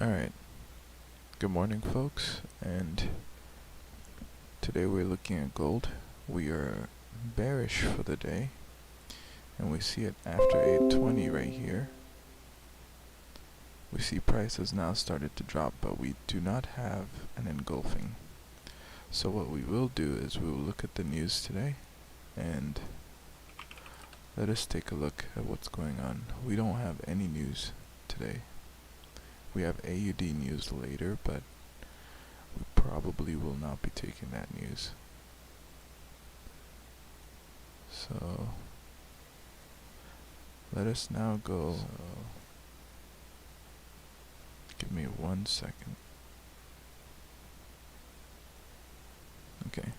Alright, good morning folks, and today we're looking at gold. We are bearish for the day, and we see it after 820 right here. We see price has now started to drop, but we do not have an engulfing. So what we will do is we will look at the news today, and let us take a look at what's going on. We don't have any news today. We have AUD news later, but we probably will not be taking that news. So let us now go. Give me 1 second. Okay.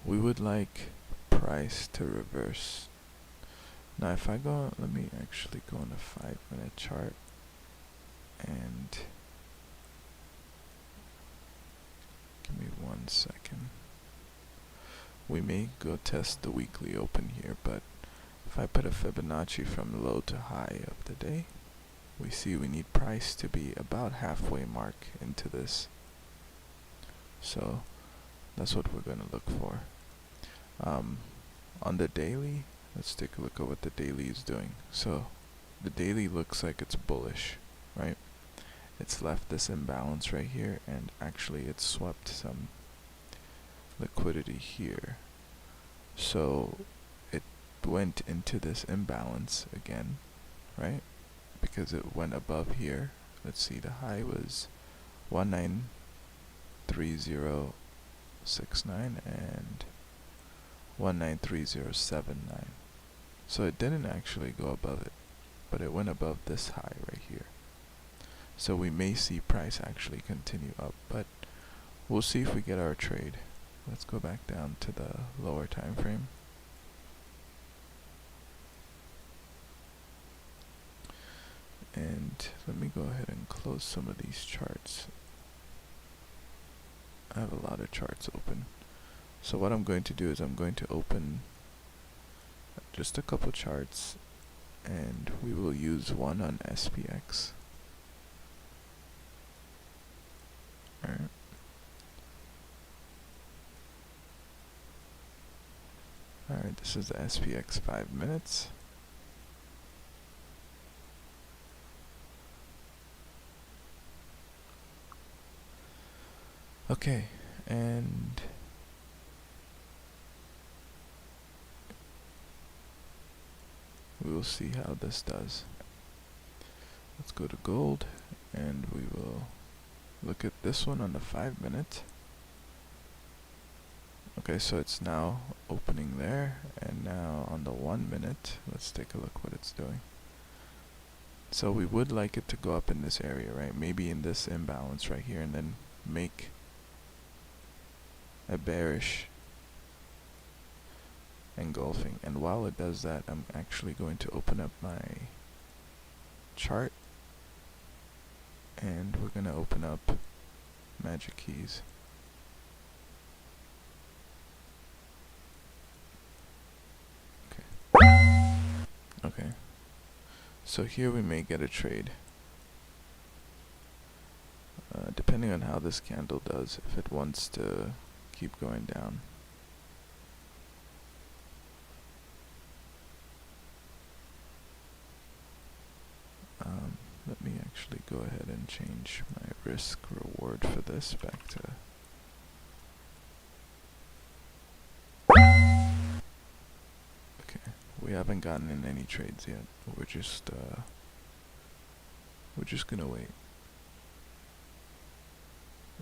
We would like price to reverse. Now if I go, let me actually go on a 5-minute chart and give me 1 second. We may go test the weekly open here, but if I put a Fibonacci from low to high of the day, we see we need price to be about halfway mark into this. So that's what we're going to look for. On the daily, let's take a look at what the daily is doing. So the daily looks like it's bullish, right? It's left this imbalance right here, and actually it's swept some liquidity here. So it went into this imbalance again, right? Because it went above here. Let's see, the high was 193069 and 193079. So it didn't actually go above it, but it went above this high right here. So we may see price actually continue up, but we'll see if we get our trade. Let's go back down to the lower time frame. And let me go ahead and close some of these charts. I have a lot of charts open. So what I'm going to do is I'm going to open just a couple charts, and we will use one on SPX. Alright. Alright, this is the SPX 5 minutes. Okay, and we will see how this does. Let's go to gold, and we will look at this one on the 5 minute. Okay, so it's now opening there, and now on the 1 minute, let's take a look what it's doing. So we would like it to go up in this area, right? Maybe in this imbalance right here, and then make a bearish engulfing. And while it does that, I'm actually going to open up my chart, and we're going to open up magic keys. Okay, so here we may get a trade, depending on how this candle does, if it wants to keep going down. Let me actually go ahead and change my risk reward for this back to we haven't gotten in any trades yet. We're just gonna wait.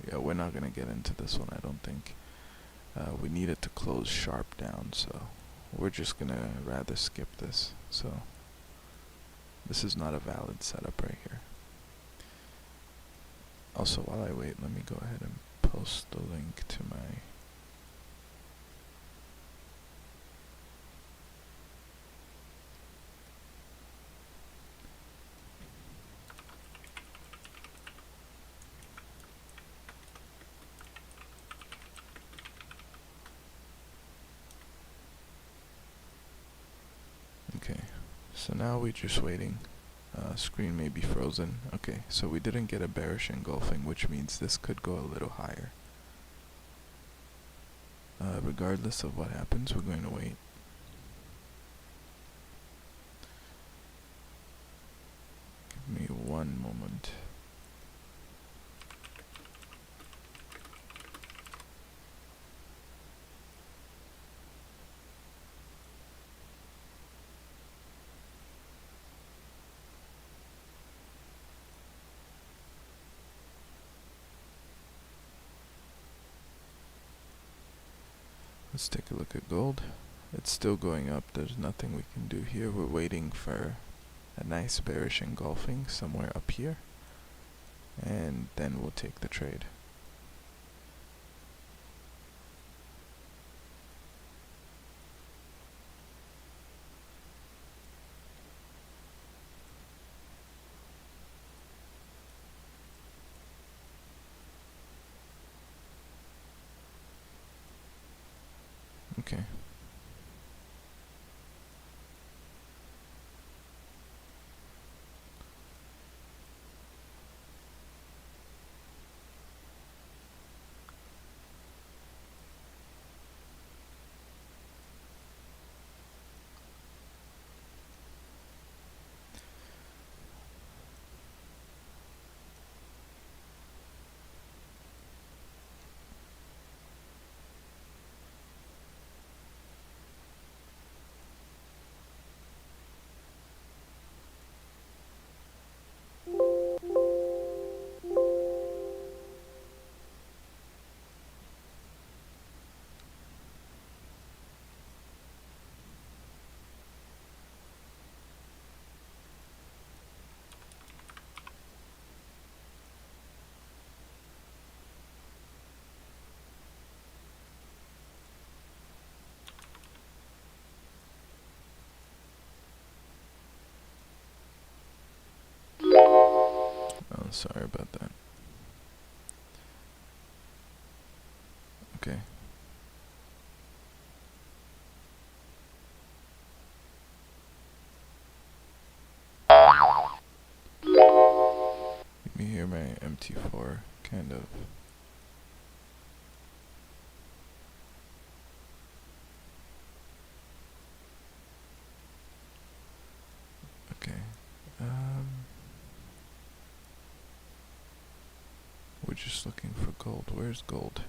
Yeah, we're not gonna get into this one, I don't think. We need it to close sharp down, so we're just gonna rather skip this. So this is not a valid setup right here. Also, while I wait, let me go ahead and post the link to my Okay, so now we're just waiting. Screen may be frozen. Okay, so we didn't get a bearish engulfing, which means this could go a little higher. Regardless of what happens, we're going to wait. Give me one moment. Let's take a look at gold. It's still going up. There's nothing we can do here. We're waiting for a nice bearish engulfing somewhere up here, and then we'll take the trade. Okay. Oh, sorry about that. Okay. Let me hear my MT4 kind of. Okay. We're just looking for gold. Where's gold?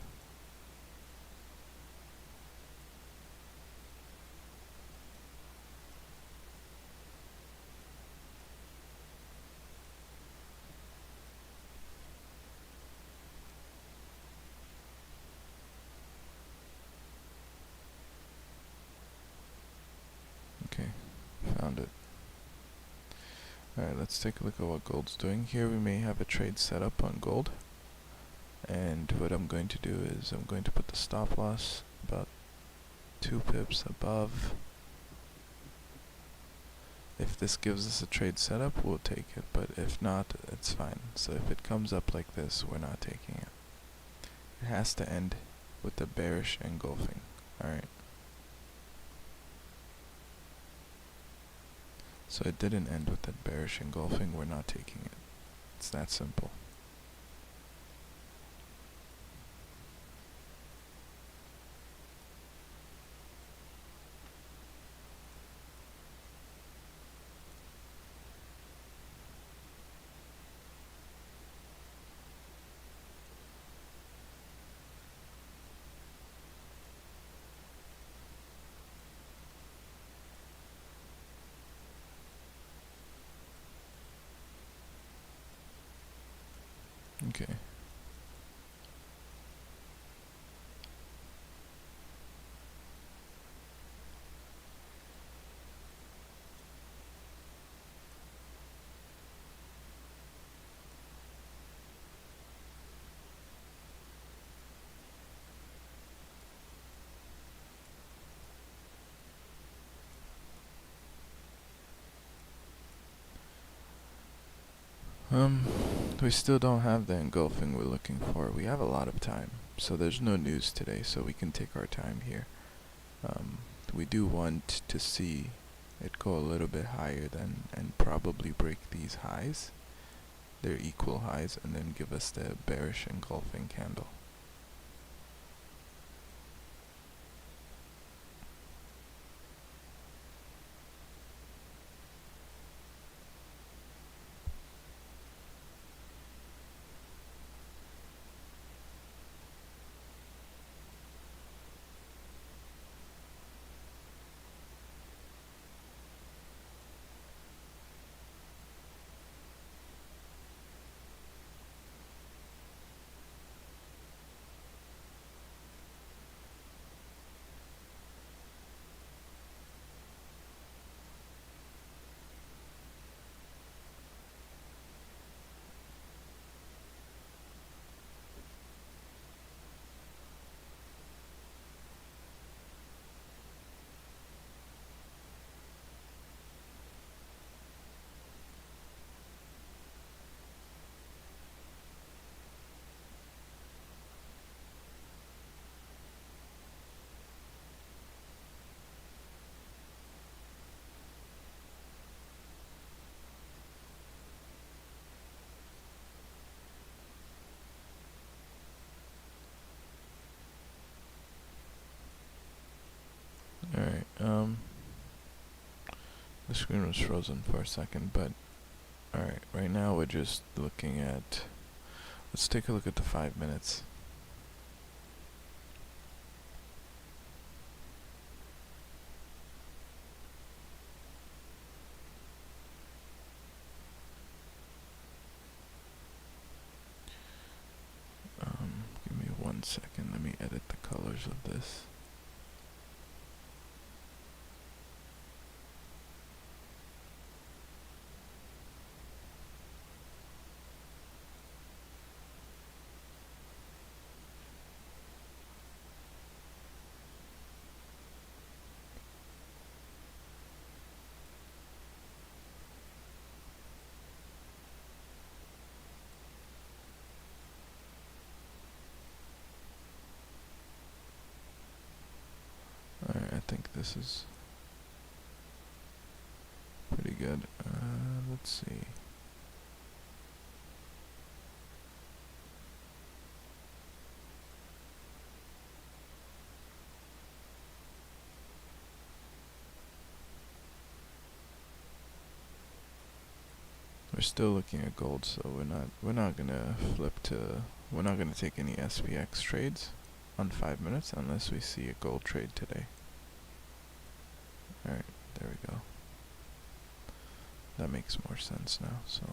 Okay, found it. Alright, let's take a look at what gold's doing. Here we may have a trade set up on gold. And what I'm going to do is I'm going to put the stop loss about 2 pips above. If this gives us a trade setup, we'll take it, but if not, it's fine. So if it comes up like this, we're not taking it. It has to end with a bearish engulfing. Alright. So it didn't end with that bearish engulfing, we're not taking it. It's that simple. Okay. We still don't have the engulfing we're looking for. We have a lot of time, so there's no news today, so we can take our time here. We do want to see it go a little bit higher then and probably break these highs. They're equal highs, and then give us the bearish engulfing candle. Alright, the screen was frozen for a second, but alright, right now we're just looking at, let's take a look at the 5 minutes. Give me 1 second, let me edit the colors of this. Alright, I think this is pretty good. Let's see. We're still looking at gold, so we're not gonna we're not gonna take any SPX trades on 5 minutes unless we see a gold trade today. Alright, there we go. That makes more sense now, so.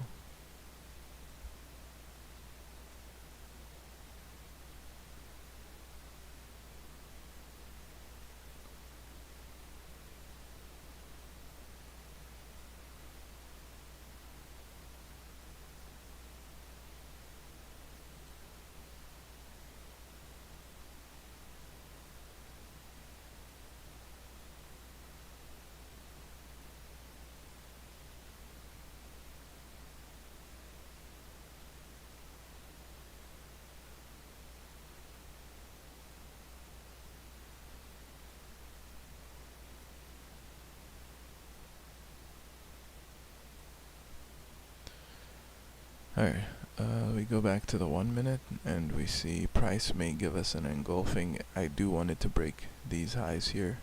Alright, we go back to the 1 minute and we see price may give us an engulfing. I do want it to break these highs here,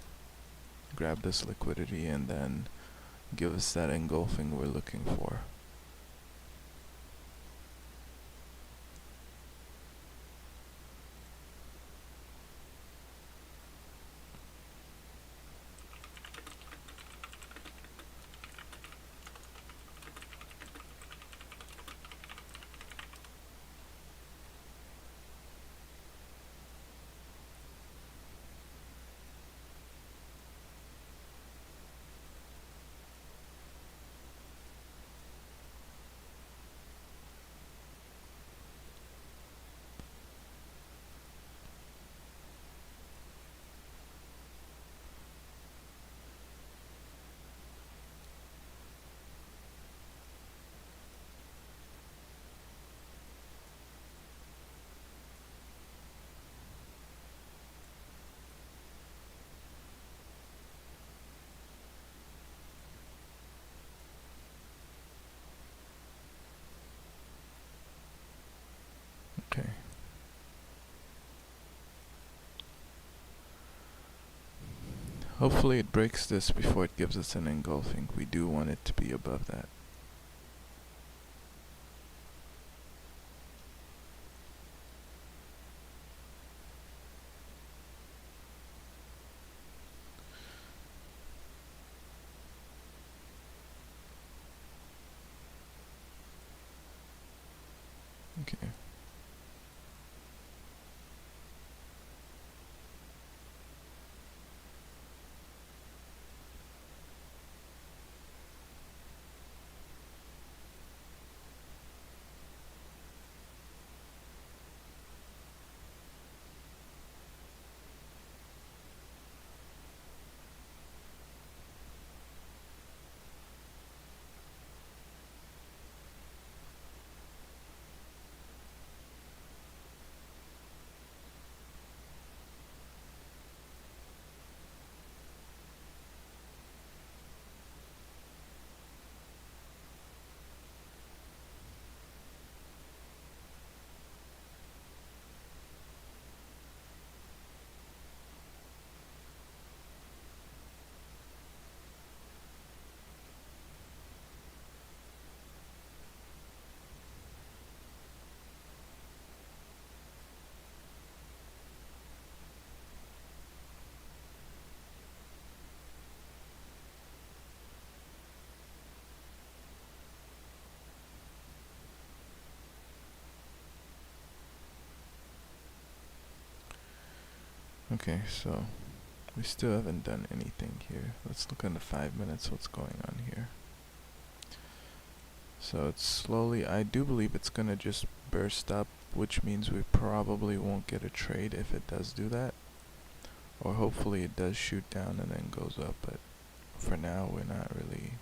grab this liquidity, and then give us that engulfing we're looking for. Hopefully it breaks this before it gives us an engulfing. We do want it to be above that. Okay. Okay, so we still haven't done anything here. Let's look on the 5 minutes, what's going on here. So it's slowly, I do believe it's gonna just burst up, which means we probably won't get a trade if it does do that. Or hopefully it does shoot down and then goes up, but for now we're not really.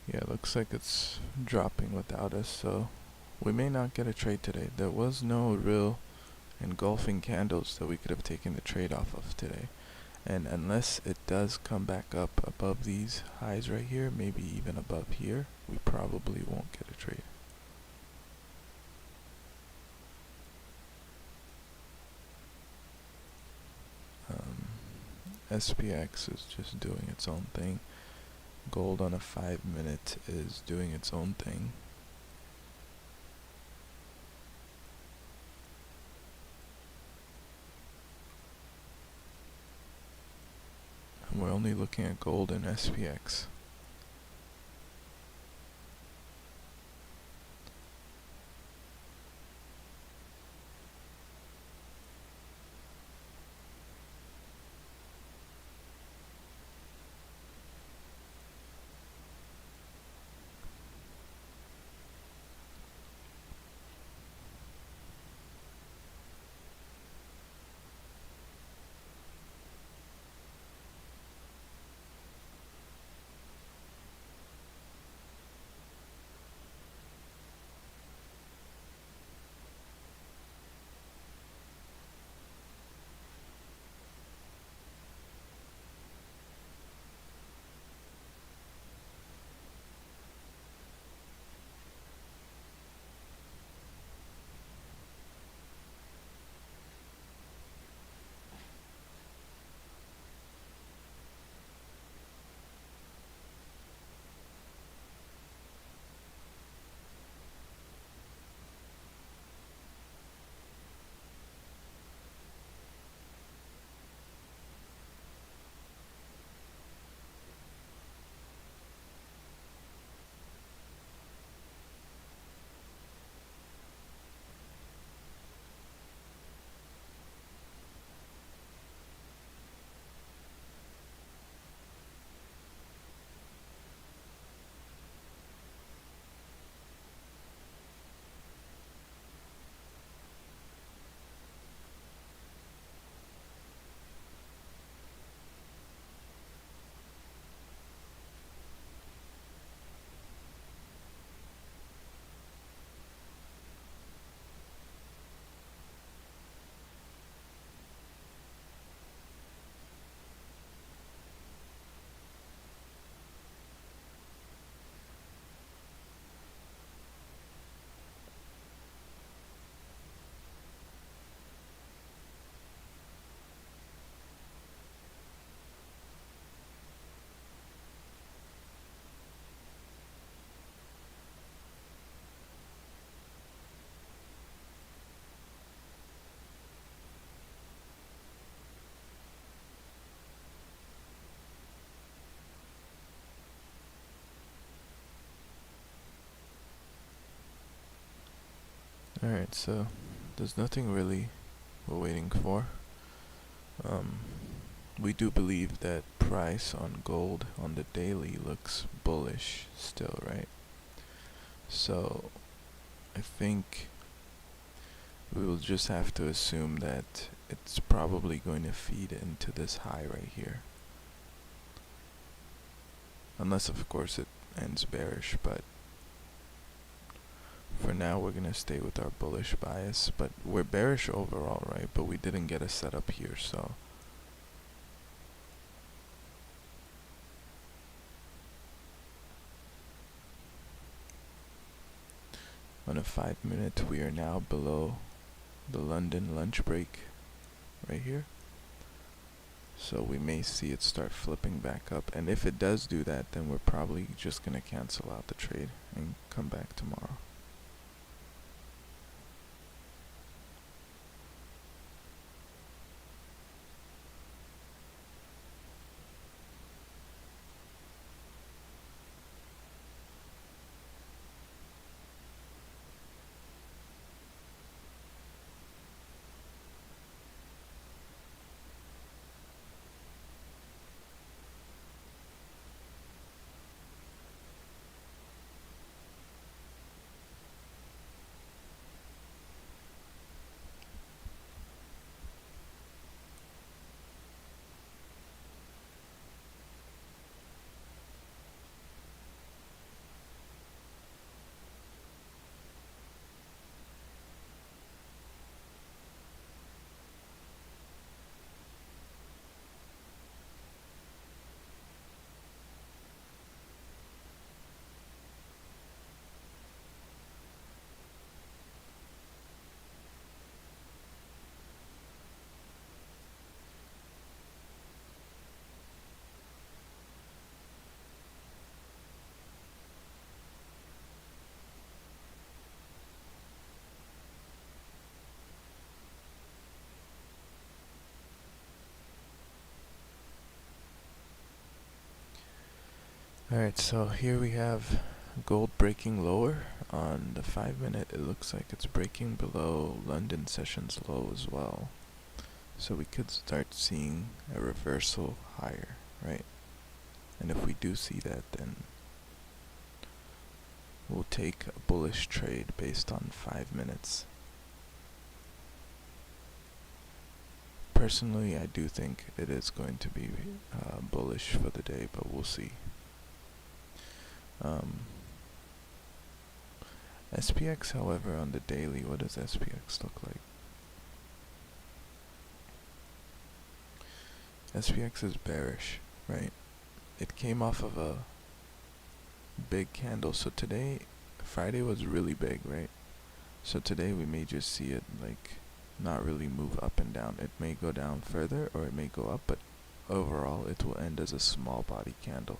Yeah, it looks like it's dropping without us, so we may not get a trade today. There was no real engulfing candles that we could have taken the trade off of today. And unless it does come back up above these highs right here, maybe even above here, we probably won't get a trade. SPX is just doing its own thing. Gold on a 5 minute is doing its own thing. And we're only looking at gold and SPX. Alright, so there's nothing really we're waiting for. We do believe that price on gold on the daily looks bullish still, right? So I think we will just have to assume that it's probably going to feed into this high right here. Unless of course it ends bearish, but for now we're going to stay with our bullish bias. But we're bearish overall, right? But we didn't get a setup here, so on a 5-minute we are now below the London lunch break right here. So we may see it start flipping back up, and if it does do that, then we're probably just going to cancel out the trade and come back tomorrow. Alright, so here we have gold breaking lower. On the 5-minute, it looks like it's breaking below London sessions low as well. So we could start seeing a reversal higher, right? And if we do see that, then we'll take a bullish trade based on 5 minutes. Personally, I do think it is going to be bullish for the day, but we'll see. SPX, however, on the daily, what does SPX look like? SPX is bearish, right? It came off of a big candle, so today, Friday was really big, right? So today we may just see it like not really move up and down. It may go down further or it may go up, but overall it will end as a small body candle.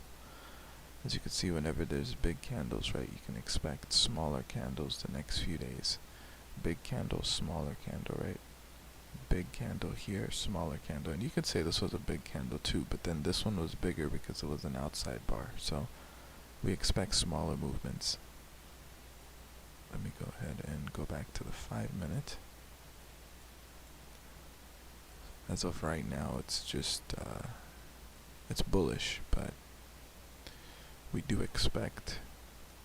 As you can see, whenever there's big candles, right, you can expect smaller candles the next few days. Big candle, smaller candle, right? Big candle here, smaller candle. And you could say this was a big candle too, but then this one was bigger because it was an outside bar. So we expect smaller movements. Let me go ahead and go back to the 5-minute. As of right now, it's just, it's bullish, but we do expect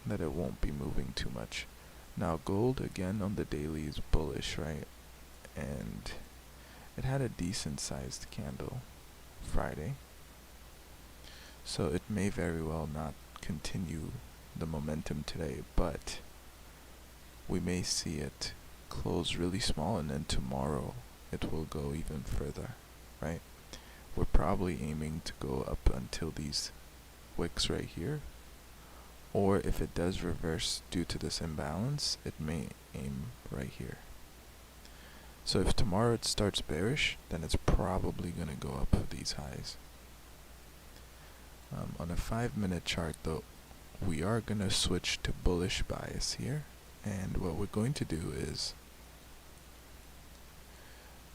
that it won't be moving too much. Now gold, again, on the daily is bullish, right? And it had a decent sized candle Friday. So it may very well not continue the momentum today, but we may see it close really small and then tomorrow it will go even further, right? We're probably aiming to go up until these wicks right here, or if it does reverse due to this imbalance, it may aim right here. So if tomorrow it starts bearish, then it's probably going to go up for these highs. On a 5-minute chart though, we are going to switch to bullish bias here, and what we're going to do is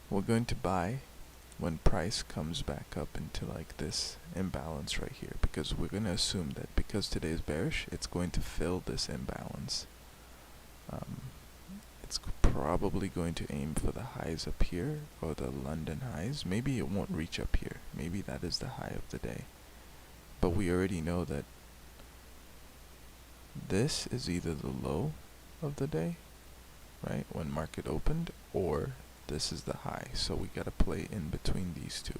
we're going to buy when price comes back up into like this imbalance right here, because we're going to assume that because today is bearish, it's going to fill this imbalance. It's probably going to aim for the highs up here, or the London highs. Maybe it won't reach up here. Maybe that is the high of the day. But we already know that this is either the low of the day, right, when market opened, or this is the high. So we gotta play in between these two.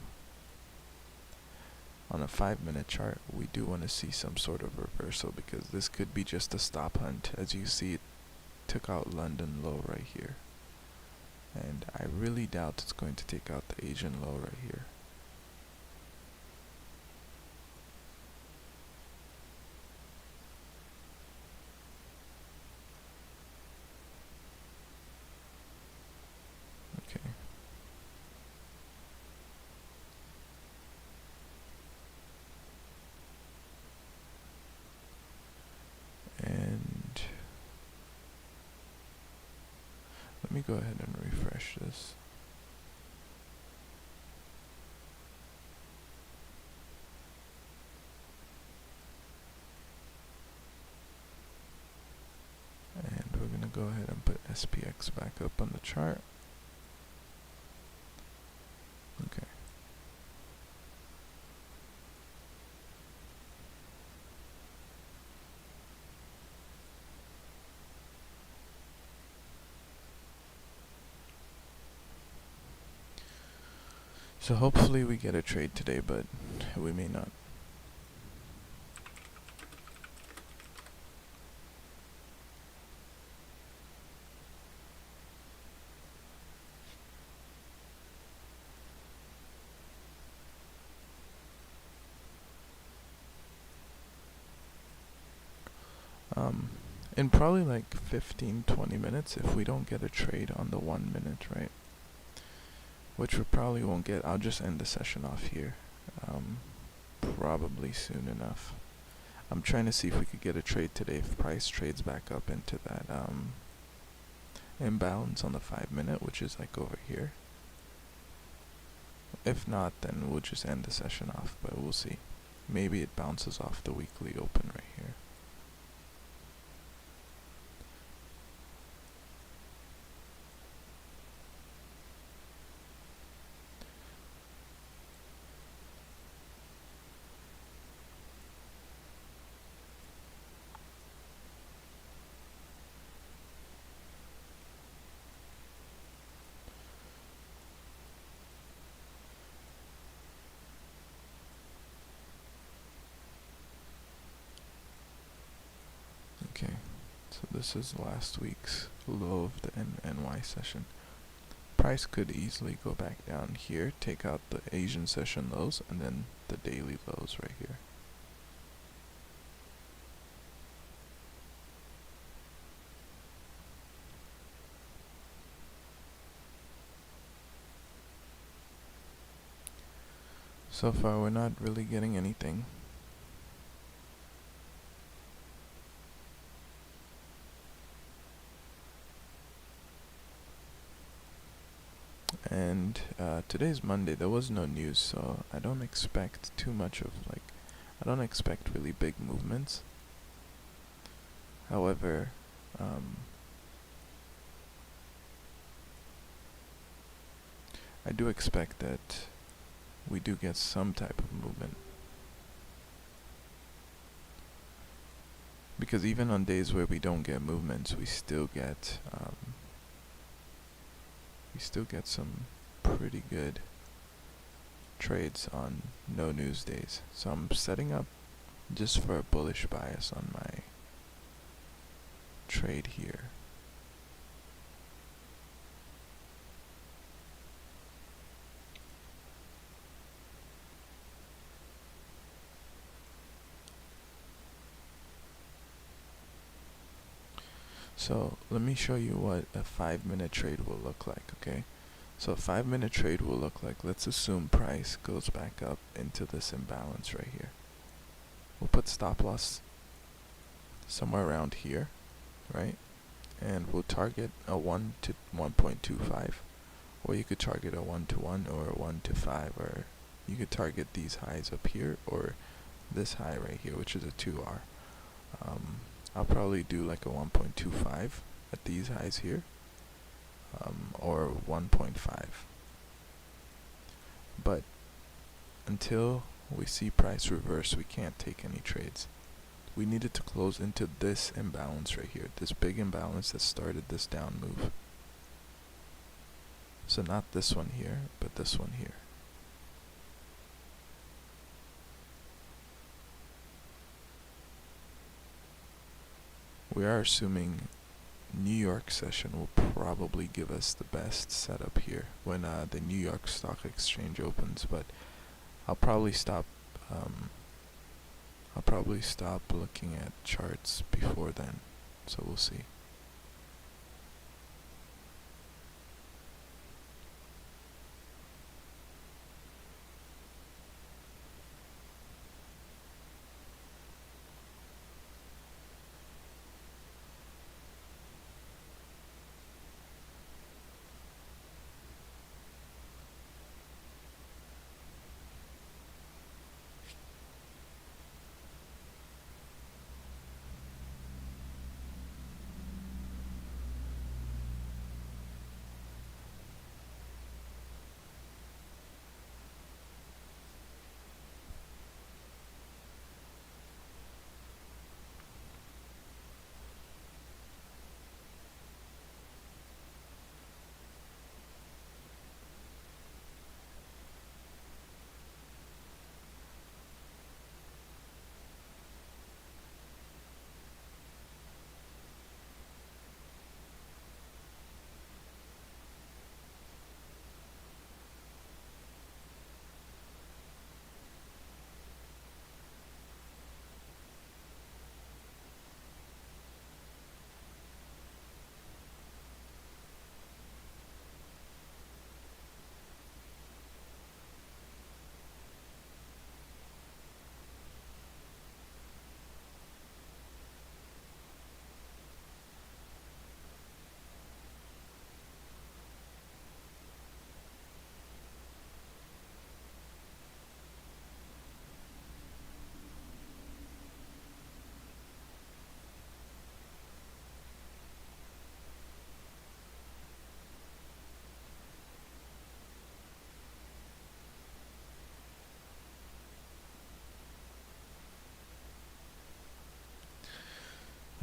On a 5-minute chart, we do want to see some sort of reversal, because this could be just a stop hunt. As you see, it took out London low right here. And I really doubt it's going to take out the Asian low right here. Okay. And let me go ahead and refresh this. And we're going to go ahead and put SPX back up on the chart. Okay. So hopefully we get a trade today, but we may not. In probably like 15-20 minutes, if we don't get a trade on the 1 minute, right? Which we probably won't get. I'll just end the session off here. Probably soon enough. I'm trying to see if we could get a trade today if price trades back up into that imbalance on the 5-minute, which is like over here. If not, then we'll just end the session off, but we'll see. Maybe it bounces off the weekly open right here. Okay, so this is last week's low of the NY session. Price could easily go back down here, take out the Asian session lows, and then the daily lows right here. So far we're not really getting anything. And today's Monday. There was no news, so I don't expect too much of I don't expect really big movements. However, I do expect that we do get some type of movement. Because even on days where we don't get movements, we still get some pretty good trades on no news days. So I'm setting up just for a bullish bias on my trade here. So let me show you what a 5-minute trade will look like, okay? So a 5-minute trade will look like, let's assume price goes back up into this imbalance right here. We'll put stop loss somewhere around here, right? And we'll target a 1 to 1.25, or you could target a 1 to 1 or a 1 to 5, or you could target these highs up here or this high right here, which is a 2R. I'll probably do like a 1.25 at these highs here, or 1.5. But until we see price reverse, we can't take any trades. We needed to close into this imbalance right here, this big imbalance that started this down move. So not this one here, but this one here. We are assuming New York session will probably give us the best setup here when the New York Stock Exchange opens, but I'll probably stop looking at charts before then, so we'll see.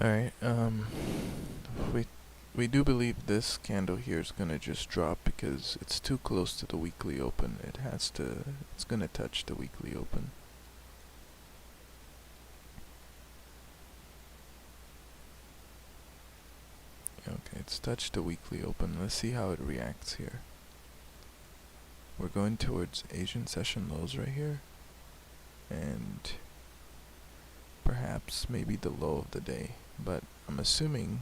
Alright, we do believe this candle here is gonna just drop because it's too close to the weekly open. It's gonna touch the weekly open. Okay, it's touched the weekly open. Let's see how it reacts here. We're going towards Asian session lows right here, and perhaps maybe the low of the day, but I'm assuming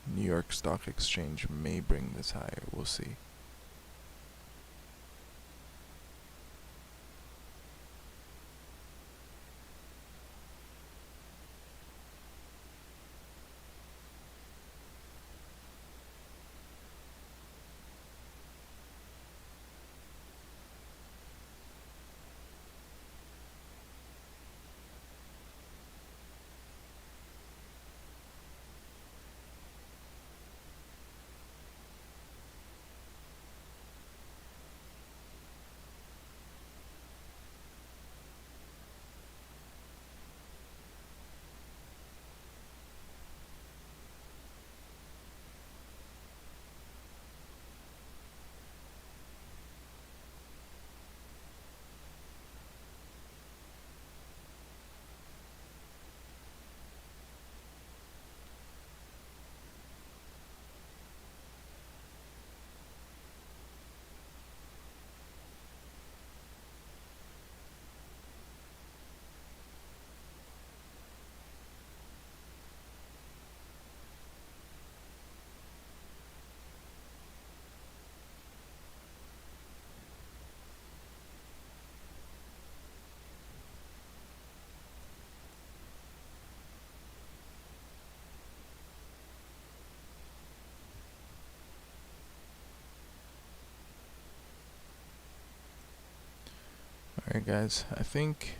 New York Stock Exchange may bring this higher. We'll see. Alright guys, I think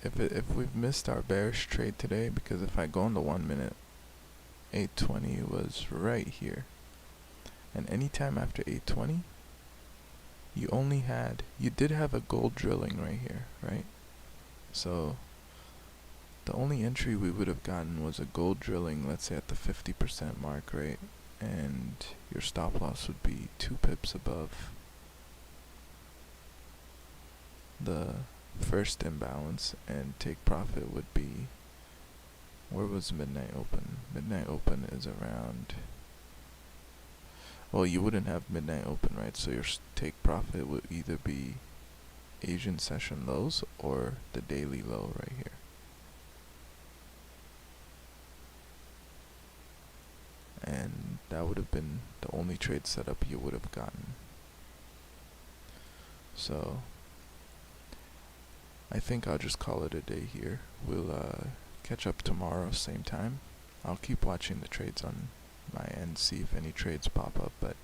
if we've missed our bearish trade today, because if I go on the 1 minute, 820 was right here. And anytime after 820, you did have a gold drilling right here, right? So the only entry we would have gotten was a gold drilling, let's say at the 50% mark, right? And your stop loss would be 2 pips above the first imbalance, and take profit would be, where was midnight open? Midnight open is around, well, you wouldn't have midnight open, right? So your take profit would either be Asian session lows or the daily low right here. And that would have been the only trade setup you would have gotten. So I think I'll just call it a day here. We'll catch up tomorrow, same time. I'll keep watching the trades on my end, see if any trades pop up, but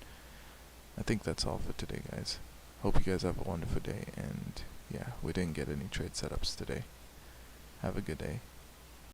I think that's all for today, guys. Hope you guys have a wonderful day, and yeah, we didn't get any trade setups today. Have a good day.